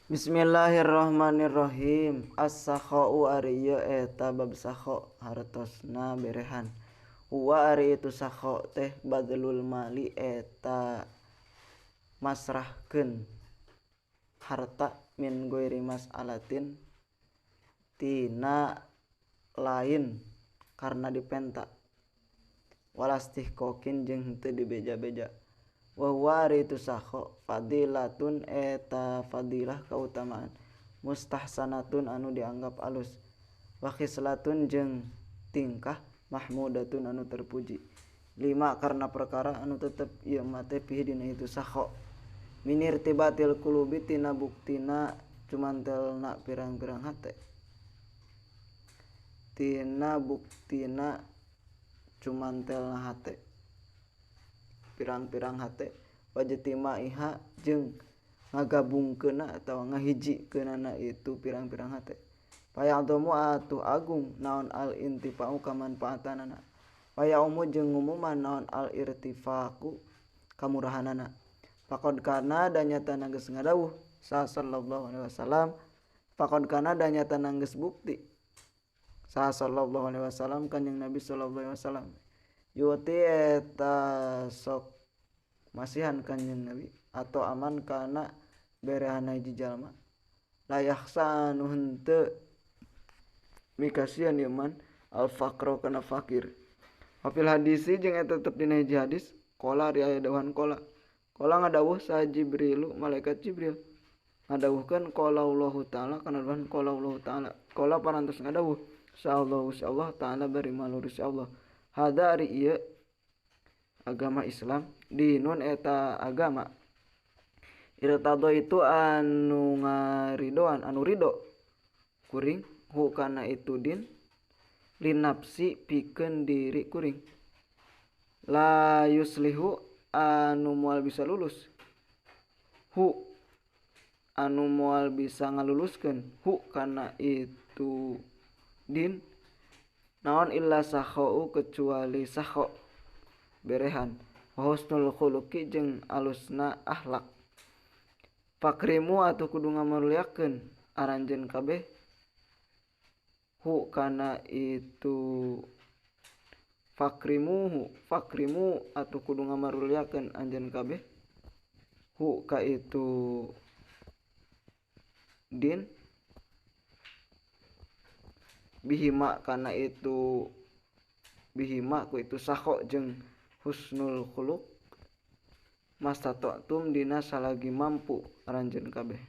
Bismillahirrahmanirrahim. As-sakhau ari ieu eta bab sakho hartosna berehan. Huwa ari itu sakho teh badlul mali eta masrahkeun harta min goiri mas'alatin tina lain karena dipenta. Walastih kokin jeung henteu dibeja-beja. Wa huwa ari itu sakho fadilatun eta fadilah kautamaan mustahsanatun anu dianggap alus wa khislatun jeung tingkah mahmudatun anu terpuji lima karena perkara anu tetep ieu mate pihi dina itu sakho minir tibatil qulubi tina buktina cumantelna pirang-pirang hate tina buktina cumantelna hate pirang-pirang hate wajetima iha jeung ngagabungkeunna atawa ngahijikeunana itu pirang-pirang hate paya'dhamu atuh agung naon al intifa'u kamanfaatanana paya'umu jeung ngumuman naon al irtifaqu kamurahanana faqad kana da nyatana geus ngadawuh sallallahu alaihi wasallam faqad kana da nyatana geus bukti sallallahu alaihi wasallam kanjing Nabi sallallahu alaihi wasallam yuti eta sok masihan kanjing Nabi atau aman kana berehan hiji jalma layakhsa anu henteu mikasian ieu man al faqra kana fakir wafil hadisi jeung eta tetep dina hiji hadis qala ari aya dawuhan qala ngadawuh sa Jibrilu malaikat Jibril ngadawuhkeun qala Allahu taala kana dawuhan qala Allahu taala qala parantos ngadawuh insyaallah Allah taala bari malurus Allah hada ari ieu agama Islam dinun eta agama irtado itu anu ngaridoan anu ridho kuring hu kana itu din linapsi pikeun diri kuring la yuslihu anu moal bisa lulus hu anu moal bisa ngaluluskeun hu kana itu din naon illa sakhau kecuali sakho berehan wa husnul khuluqi jeung alusna akhlak fakrimu atuh kudu ngamuliakeun aranjeun kabeh hu kana itu fakrimu atuh kudu ngamaruliakeun anjeun kabeh hu ka itu din bihima kana itu bihima ku itu sakho jeung husnul khuluq mastata'tum dina salagi mampu aranjeun kabeh